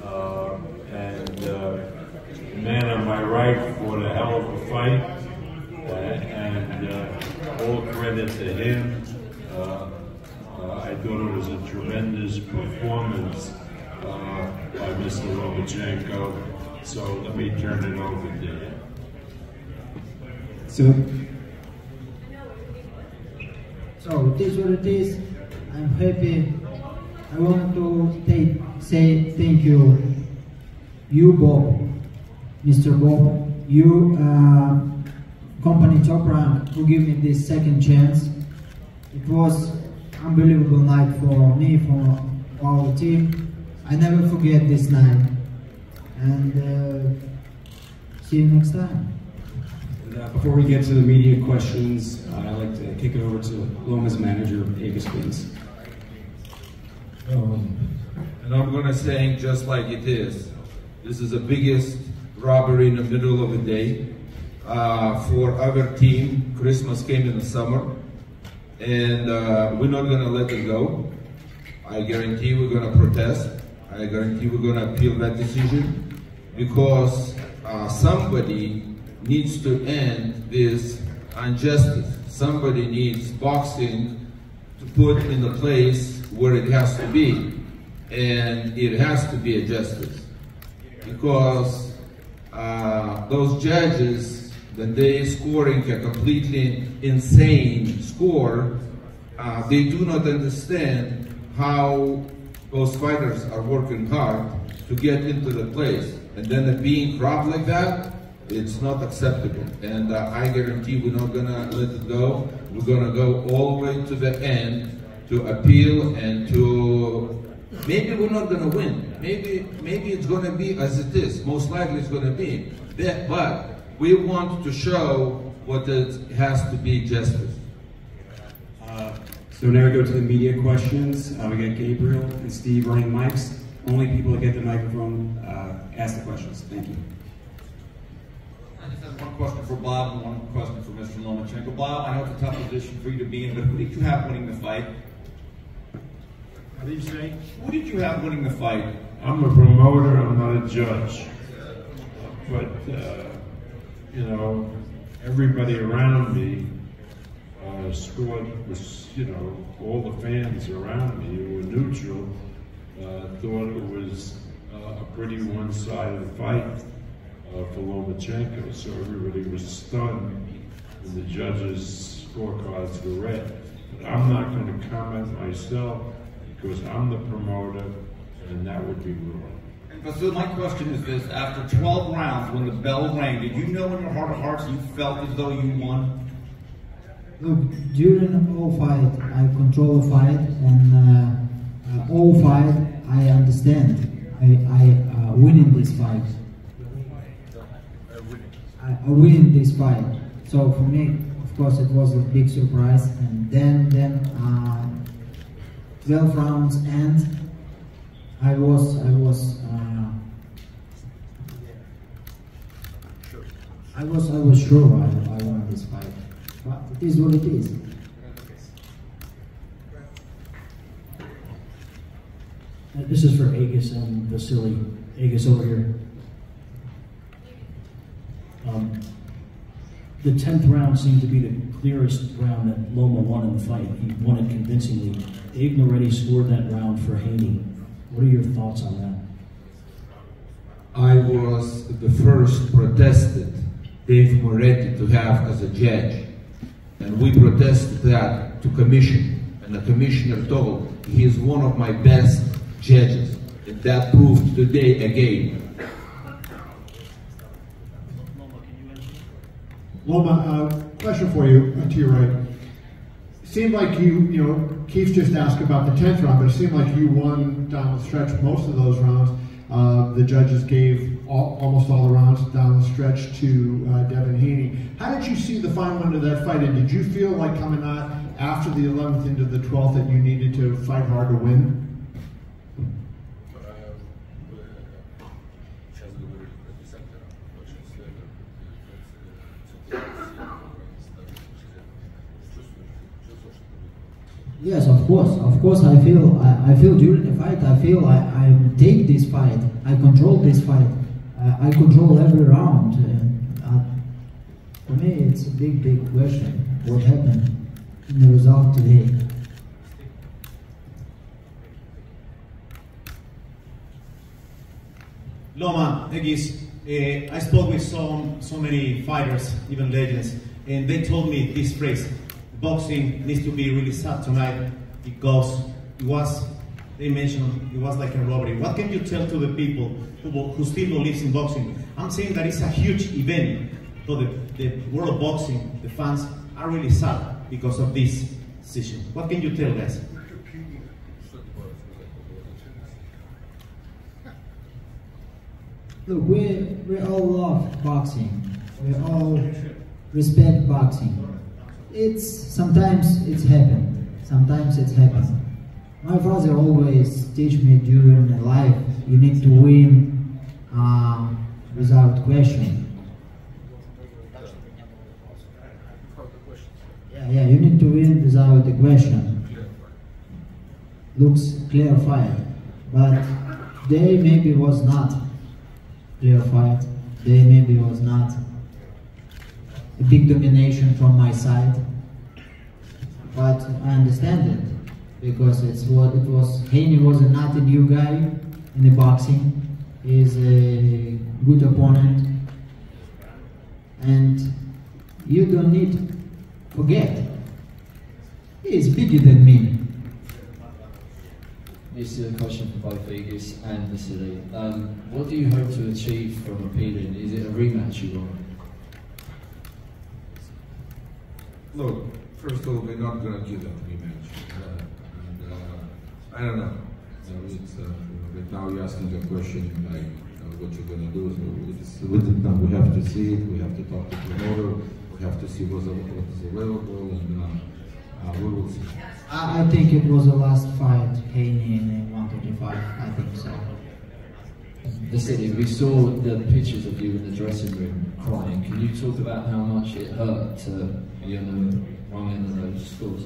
The man on my right fought a hell of a fight, and all credit to him. I thought it was a tremendous performance by Mr. Lomachenko. So let me turn it over to him. So it is what it is. I'm happy. I want to say thank you, Bob, Mr. Bob, you, company top rank, who gave me this second chance. It was unbelievable night for me, for our team. I never forget this night. And see you next time. Before we get to the media questions, I'd like to kick it over to Loma's manager, Akhi, please. And I'm going to say just like it is. This is the biggest robbery in the middle of the day. For our team, Christmas came in the summer, and we're not going to let it go. I guarantee we're going to protest. I guarantee we're going to appeal that decision, because somebody needs to end this injustice. Somebody needs boxing to put in the place where it has to be. And it has to be a justice. Because those judges, when they scoring a completely insane score, they do not understand how those fighters are working hard to get into the place. And then being robbed like that, it's not acceptable. And I guarantee we're not gonna let it go. We're gonna go all the way to the end to appeal, and to, maybe we're not gonna win. Maybe it's gonna be as it is. Most likely it's gonna be. But we want to show what it has to be justice. So now we go to the media questions. We got Gabriel and Steve running mics. Only people that get the microphone ask the questions. Thank you. I just have one question for Bob and one question for Mr. Lomachenko. Bob, I know it's a tough position for you to be in, but who did you have winning the fight? What do you say? Who did you have winning the fight? I'm a promoter, I'm not a judge. But, you know, everybody around me scored, was, you know, all the fans around me who were neutral thought it was a pretty one-sided fight for Lomachenko. So everybody was stunned when the judges' scorecards were read. But I'm not going to comment myself, because I'm the promoter, and that would be wrong. So my question is this: after 12 rounds, when the bell rang, did you know in your heart of hearts you felt as though you won? Look, during all fight, I control the fight, and all fight, I understand. I win in this fight. I win in this fight. So for me, of course, it was a big surprise. And then 12 rounds, and I was sure I won this fight. But it is what it is. This is for Akhi and Vasyl. Akhi over here. The 10th round seemed to be the clearest round that Loma won in the fight. He won it convincingly. Dave Moretti scored that round for Haney. What are your thoughts on that? I was the first protested Dave Moretti to have as a judge. And we protested that to commission. And the commissioner told he is one of my best judges. And that proved today again. Loma, question for you, to your right. It seemed like you know, Keith just asked about the 10th round, but it seemed like you won down the stretch most of those rounds. The judges gave almost all the rounds down the stretch to Devin Haney. How did you see the final end of that fight, and did you feel like coming out after the 11th into the 12th that you needed to fight hard to win? Yes, of course. I feel during the fight. I feel I take this fight. I control this fight. I control every round. For me, it's a big question. What happened in the result today? Loma, Akhi, I spoke with so many fighters, even legends, and they told me this phrase: boxing needs to be really sad tonight because they mentioned it was like a robbery. What can you tell to the people who still believes in boxing? I'm saying that it's a huge event, so the world of boxing, the fans are really sad because of this decision. What can you tell guys? Look, we all love boxing. We all respect boxing. Sometimes it's happened. Sometimes it's happened. My father always teach me during life, you need to win without question. Yeah, you need to win without a question. Looks clear fight, but today maybe was not clear fight. Today maybe was not a big domination from my side, but I understand it because it's what it was. Haney was not a new guy in the boxing. He's a good opponent, and you don't need to forget he is bigger than me. This is a question for both Akhi and Vasyl. What do you hope to achieve from appealing? Is it a rematch you want? Look, first of all, we're not going to give a rematch. I don't know. Right now you're asking a question like what you're going to do. We have to see it. We have to talk to the promoter. We have to see what is available, and we will see. I think it was the last fight, Haney in 135. I think so. Vasyl, we saw the pictures of you in the dressing room crying. Can you talk about how much it hurt to be on the wrong end of those scores?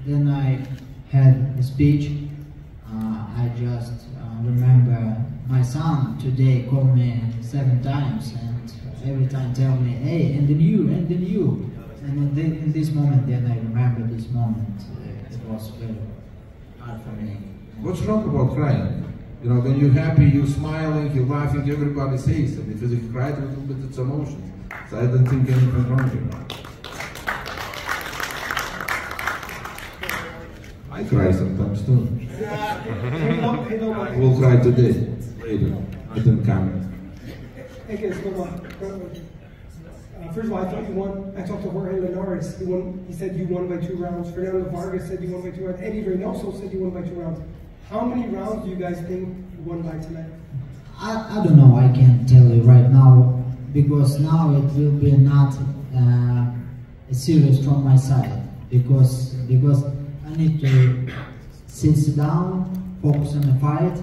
Then I had a speech. I just remember my son today called me 7 times and every time tell me, hey, and then you. And then in this moment, then I remember this moment. It was very hard for me. What's wrong about crying? You know, when you're happy, you're smiling, you're laughing, everybody says it. If you cry a little bit, it's emotions. So I don't think anything wrong here. I cry sometimes too. We'll cry today, later. I didn't come. Okay, so first of all, I thought you won. I talked to Jorge Linares. He said you won by 2 rounds. Fernando Vargas said you won by 2 rounds. Eddie Reynoso said you won by 2 rounds. How many rounds do you guys think you won by tonight? I don't know. I can't tell you right now because now it will be not a serious from my side because I need to sit down, focus on the fight.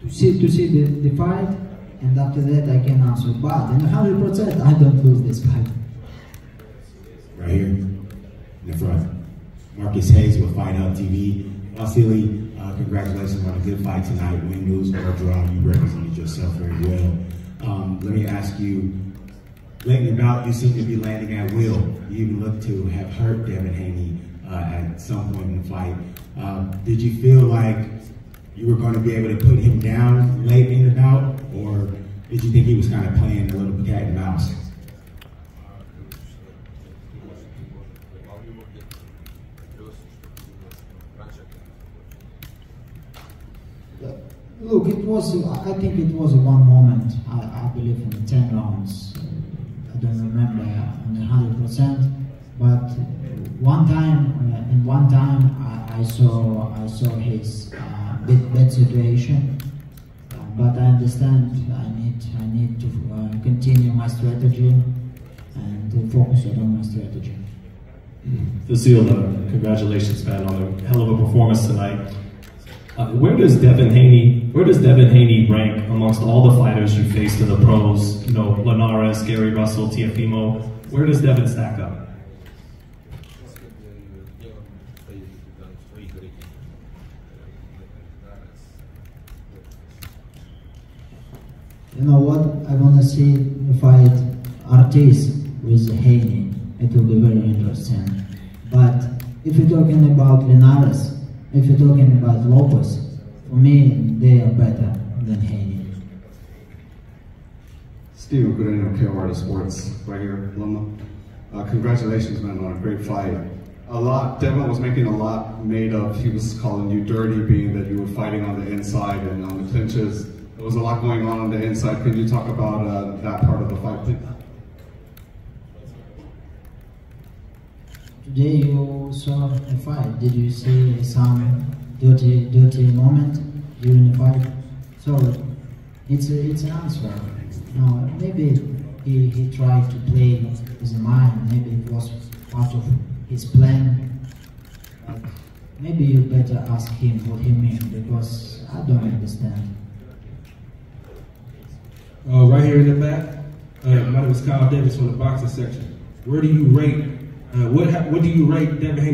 To see the fight, and after that I can answer. But in 100%, I don't lose this fight. Right here, in the front. Marcus Hayes with Fight Hub TV. Vasyl, congratulations on a good fight tonight. Win, lose, or draw. You represented yourself very well. Let me ask you, late in the bout, you seem to be landing at will. You even look to have hurt Devin Haney at some point in the fight. Did you feel like you were going to be able to put him down late in the bout, or did you think he was kind of playing a little cat and mouse? Look, I think it was one moment. I believe in 10 rounds. I don't remember on 100%, but one time I saw his bad situation. But I understand I need to continue my strategy and to focus on my strategy. Vasyl, congratulations, man, on a hell of a performance tonight. Where does Devin Haney rank amongst all the fighters you faced in the pros? You know, Linares, Gary Russell, Teofimo. Where does Devin stack up? You know what? I want to see the fight Ortiz with Haney. It will be very interesting. But if you're talking about Linares, if you're talking about Lopez, for me, they are better than Haney. Steven Gudino, KOR Sports, right here, Loma. Congratulations, man, on a great fight. Devin was making a lot made of, he was calling you dirty, being that you were fighting on the inside and on the clinches. There was a lot going on the inside. Can you talk about that part of the fight, please? Today you saw a fight. Did you see some dirty moment during the fight? So it's an answer. No, maybe he tried to play his mind. Maybe it was part of his plan. But maybe you better ask him what he means, because I don't understand. Right here in the back, my name is Kyle Davis from the boxing section. Where do you rate? What do you rate Devin Haney?